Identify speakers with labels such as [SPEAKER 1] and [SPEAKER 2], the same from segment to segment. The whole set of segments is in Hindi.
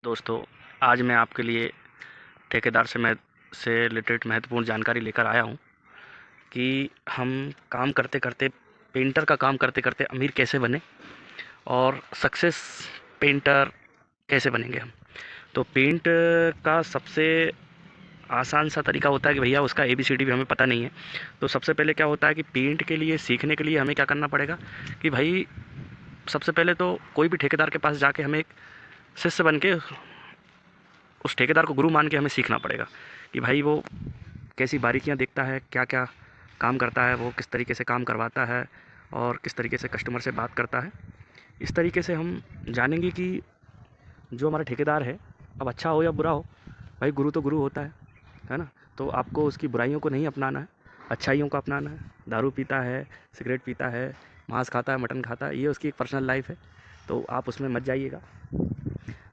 [SPEAKER 1] दोस्तों, आज मैं आपके लिए ठेकेदार से रिलेटेड महत्वपूर्ण जानकारी लेकर आया हूँ कि हम काम करते करते पेंटर का काम करते करते अमीर कैसे बने और सक्सेस पेंटर कैसे बनेंगे हम। तो पेंट का सबसे आसान सा तरीका होता है कि भैया उसका ABCD भी हमें पता नहीं है। तो सबसे पहले क्या होता है कि पेंट के लिए सीखने के लिए हमें क्या करना पड़ेगा कि भाई सबसे पहले तो कोई भी ठेकेदार के पास जाके हमें एक शिष्य बन के उस ठेकेदार को गुरु मान के हमें सीखना पड़ेगा कि भाई वो कैसी बारीकियां देखता है, क्या क्या काम करता है, वो किस तरीके से काम करवाता है और किस तरीके से कस्टमर से बात करता है। इस तरीके से हम जानेंगे कि जो हमारा ठेकेदार है, अब अच्छा हो या बुरा हो, भाई गुरु तो गुरु होता है ना। तो आपको उसकी बुराइयों को नहीं अपनाना है, अच्छाइयों को अपनाना है। दारू पीता है, सिगरेट पीता है, मांस खाता है, मटन खाता है, ये उसकी एक पर्सनल लाइफ है, तो आप उसमें मत जाइएगा।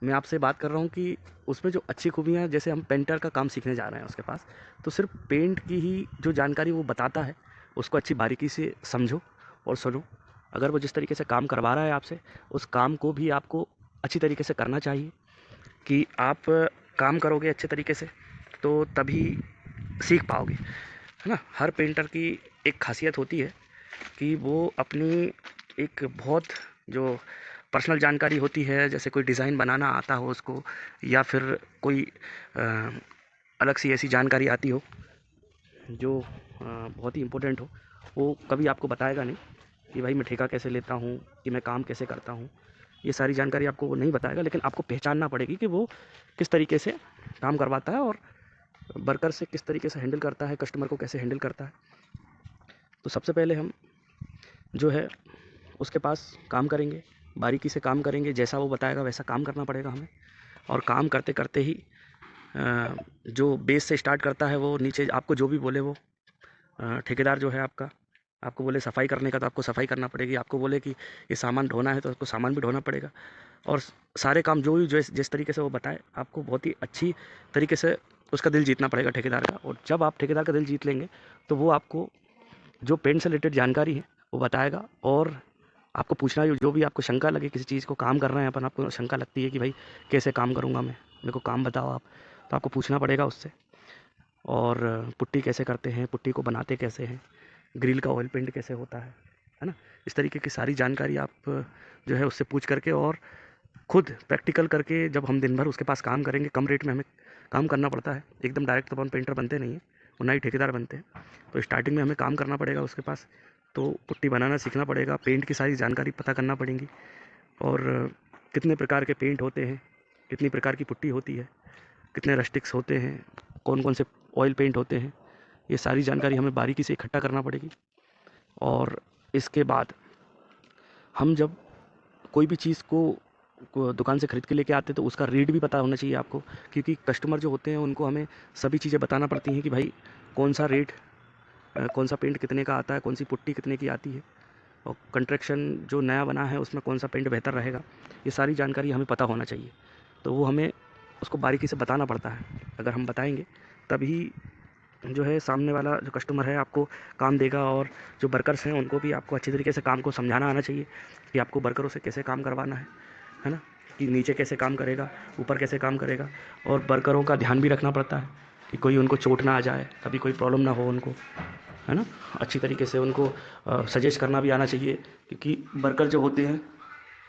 [SPEAKER 1] मैं आपसे बात कर रहा हूँ कि उसमें जो अच्छी खूबियाँ हैं, जैसे हम पेंटर का काम सीखने जा रहे हैं उसके पास, तो सिर्फ पेंट की ही जो जानकारी वो बताता है उसको अच्छी बारीकी से समझो और सुनो। अगर वो जिस तरीके से काम करवा रहा है आपसे, उस काम को भी आपको अच्छी तरीके से करना चाहिए कि आप काम करोगे अच्छे तरीके से तो तभी सीख पाओगे, है ना। हर पेंटर की एक खासियत होती है कि वो अपनी एक बहुत जो पर्सनल जानकारी होती है, जैसे कोई डिज़ाइन बनाना आता हो उसको, या फिर कोई अ, अलग सी ऐसी जानकारी आती हो जो बहुत ही इम्पोर्टेंट हो, वो कभी आपको बताएगा नहीं कि भाई मैं ठेका कैसे लेता हूँ, कि मैं काम कैसे करता हूँ। ये सारी जानकारी आपको वो नहीं बताएगा, लेकिन आपको पहचानना पड़ेगी कि वो किस तरीके से काम करवाता है और वर्कर से किस तरीके से हैंडल करता है, कस्टमर को कैसे हैंडल करता है। तो सबसे पहले हम जो है उसके पास काम करेंगे, बारीकी से काम करेंगे, जैसा वो बताएगा वैसा काम करना पड़ेगा हमें। और काम करते करते ही जो बेस से स्टार्ट करता है वो नीचे आपको जो भी बोले वो ठेकेदार जो है आपका, आपको बोले सफाई करने का तो आपको सफाई करना पड़ेगी, आपको बोले कि ये सामान ढोना है तो आपको सामान भी ढोना पड़ेगा। और सारे काम जो भी जिस तरीके से वो बताए, आपको बहुत ही अच्छी तरीके से उसका दिल जीतना पड़ेगा ठेकेदार का। और जब आप ठेकेदार का दिल जीत लेंगे तो वो आपको जो पेंट से रिलेटेड जानकारी है वो बताएगा। और आपको पूछना जो भी आपको शंका लगे, किसी चीज़ को काम कर रहे हैं अपन, आपको शंका लगती है कि भाई कैसे काम करूँगा मैं, मेरे को काम बताओ आप, तो आपको पूछना पड़ेगा उससे। और पुट्टी कैसे करते हैं, पुट्टी को बनाते कैसे हैं, ग्रिल का ऑयल पेंट कैसे होता है ना। इस तरीके की सारी जानकारी आप जो है उससे पूछ करके और खुद प्रैक्टिकल करके जब हम दिन भर उसके पास काम करेंगे, कम रेट में हमें काम करना पड़ता है, एकदम डायरेक्ट तो अपन पेंटर बनते नहीं हैं, वो ना ही ठेकेदार बनते हैं। तो स्टार्टिंग में हमें काम करना पड़ेगा उसके पास, तो पुट्टी बनाना सीखना पड़ेगा, पेंट की सारी जानकारी पता करना पड़ेगी। और कितने प्रकार के पेंट होते हैं, कितनी प्रकार की पुट्टी होती है, कितने रस्टिक्स होते हैं, कौन कौन से ऑयल पेंट होते हैं, ये सारी जानकारी हमें बारीकी से इकट्ठा करना पड़ेगी। और इसके बाद हम जब कोई भी चीज़ को दुकान से खरीद के लेके आते हैं तो उसका रेट भी पता होना चाहिए आपको, क्योंकि कस्टमर जो होते हैं उनको हमें सभी चीज़ें बताना पड़ती हैं कि भाई कौन सा रेट, कौन सा पेंट कितने का आता है, कौन सी पुट्टी कितने की आती है, और कंस्ट्रक्शन जो नया बना है उसमें कौन सा पेंट बेहतर रहेगा। ये सारी जानकारी हमें पता होना चाहिए, तो वो हमें उसको बारीकी से बताना पड़ता है। अगर हम बताएंगे तभी जो है सामने वाला जो कस्टमर है आपको काम देगा। और जो वर्कर्स हैं उनको भी आपको अच्छी तरीके से काम को समझाना आना चाहिए कि आपको वर्करों से कैसे काम करवाना है ना, कि नीचे कैसे काम करेगा, ऊपर कैसे काम करेगा। और वर्करों का ध्यान भी रखना पड़ता है कि कोई उनको चोट ना आ जाए, कभी कोई प्रॉब्लम ना हो उनको, है ना। अच्छी तरीके से उनको सजेस्ट करना भी आना चाहिए, क्योंकि वर्कर जो होते हैं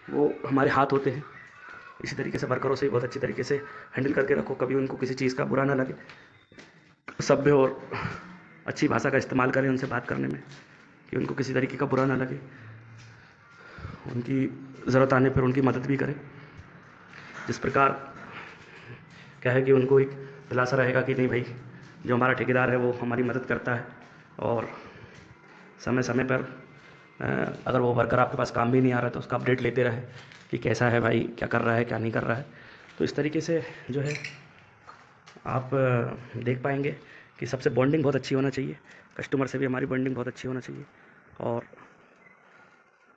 [SPEAKER 1] वो हमारे हाथ होते हैं। इसी तरीके से वर्करों से बहुत अच्छी तरीके से हैंडल करके रखो, कभी उनको किसी चीज़ का बुरा ना लगे। सभ्य और अच्छी भाषा का इस्तेमाल करें उनसे बात करने में, कि उनको किसी तरीके का बुरा ना लगे, उनकी ज़रूरत आने पर उनकी मदद भी करें। जिस प्रकार क्या है कि उनको एक दिलासा रहेगा कि नहीं भाई, जो हमारा ठेकेदार है वो हमारी मदद करता है। और समय समय पर अगर वो वर्कर आपके पास काम भी नहीं आ रहा तो उसका अपडेट लेते रहे कि कैसा है भाई, क्या कर रहा है, क्या नहीं कर रहा है। तो इस तरीके से जो है आप देख पाएंगे कि सबसे बॉन्डिंग बहुत अच्छी होना चाहिए, कस्टमर से भी हमारी बॉन्डिंग बहुत अच्छी होना चाहिए, और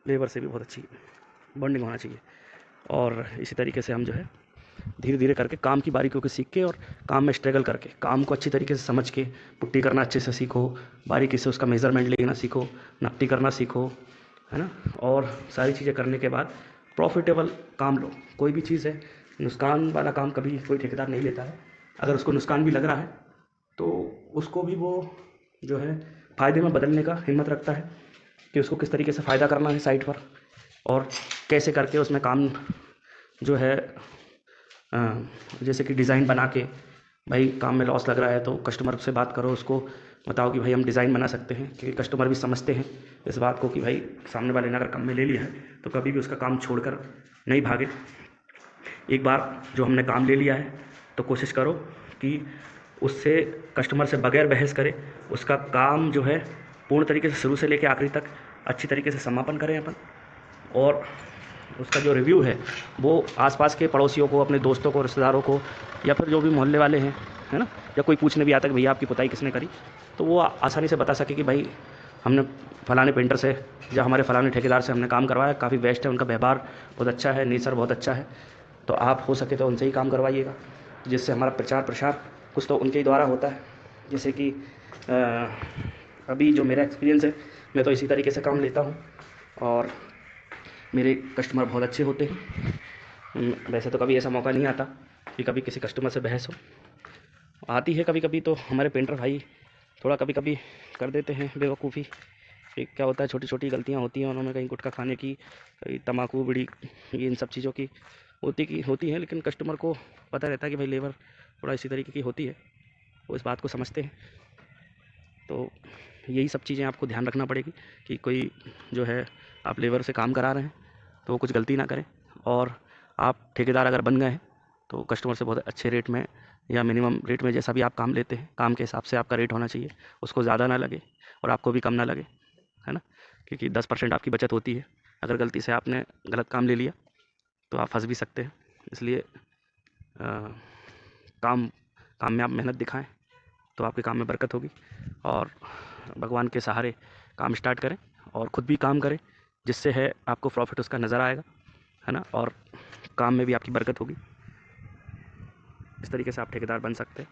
[SPEAKER 1] लेबर से भी बहुत अच्छी बॉन्डिंग होना चाहिए। और इसी तरीके से हम जो है धीरे धीरे करके काम की बारीकियों को सीख के और काम में स्ट्रगल करके काम को अच्छी तरीके से समझ के पुट्टी करना अच्छे से सीखो, बारीकी से उसका मेज़रमेंट लेना सीखो, नकटी करना सीखो, है ना। और सारी चीज़ें करने के बाद प्रॉफिटेबल काम लो। कोई भी चीज़ है नुकसान वाला काम कभी कोई ठेकेदार नहीं लेता है। अगर उसको नुकसान भी लग रहा है तो उसको भी वो जो है फ़ायदे में बदलने का हिम्मत रखता है कि उसको किस तरीके से फ़ायदा करना है साइट पर, और कैसे करके उसमें काम जो है जैसे कि डिज़ाइन बना के, भाई काम में लॉस लग रहा है तो कस्टमर से बात करो, उसको बताओ कि भाई हम डिज़ाइन बना सकते हैं, क्योंकि कस्टमर भी समझते हैं इस बात को कि भाई सामने वाले ने अगर कम में ले लिया है तो कभी भी उसका काम छोड़कर नहीं भागे। एक बार जो हमने काम ले लिया है तो कोशिश करो कि उससे कस्टमर से बगैर बहस करे उसका काम जो है पूर्ण तरीके से शुरू से लेकर आखिरी तक अच्छी तरीके से समापन करें अपन, और उसका जो रिव्यू है वो आसपास के पड़ोसियों को, अपने दोस्तों को, रिश्तेदारों को, या फिर जो भी मोहल्ले वाले हैं, है ना, या कोई पूछने भी आता है कि भैया आपकी पुताई किसने करी, तो वो आसानी से बता सके कि भाई हमने फलाने पेंटर से या हमारे फलाने ठेकेदार से हमने काम करवाया, काफ़ी बेस्ट है, उनका व्यवहार बहुत अच्छा है, नेचर बहुत अच्छा है, तो आप हो सके तो उनसे ही काम करवाइएगा, जिससे हमारा प्रचार प्रसार कुछ तो उनके ही द्वारा होता है। जैसे कि अभी जो मेरा एक्सपीरियंस है, मैं तो इसी तरीके से काम लेता हूँ और मेरे कस्टमर बहुत अच्छे होते हैं। वैसे तो कभी ऐसा मौका नहीं आता कि कभी किसी कस्टमर से बहस हो, आती है कभी कभी, तो हमारे पेंटर भाई थोड़ा कभी कभी कर देते हैं बेवकूफ़ी। क्या होता है, छोटी छोटी गलतियाँ होती हैं उन्होंने, कहीं गुटखा खाने की, कहीं तम्बाकू बीड़ी, ये इन सब चीज़ों की होती हैं, लेकिन कस्टमर को पता रहता है कि भाई लेबर थोड़ा इसी तरीके की होती है, वो इस बात को समझते हैं। तो यही सब चीज़ें आपको ध्यान रखना पड़ेगी कि कोई जो है आप लेबर से काम करा रहे हैं तो वो कुछ गलती ना करें, और आप ठेकेदार अगर बन गए हैं तो कस्टमर से बहुत अच्छे रेट में या मिनिमम रेट में, जैसा भी आप काम लेते हैं काम के हिसाब से आपका रेट होना चाहिए, उसको ज़्यादा ना लगे और आपको भी कम ना लगे, है ना, क्योंकि 10% आपकी बचत होती है। अगर गलती से आपने गलत काम ले लिया तो आप फंस भी सकते हैं। इसलिए काम काम में आप मेहनत दिखाएं तो आपके काम में बरकत होगी, और भगवान के सहारे काम स्टार्ट करें और ख़ुद भी काम करें, जिससे है आपको प्रॉफिट उसका नज़र आएगा, है ना, और काम में भी आपकी बरकत होगी। इस तरीके से आप ठेकेदार बन सकते हैं।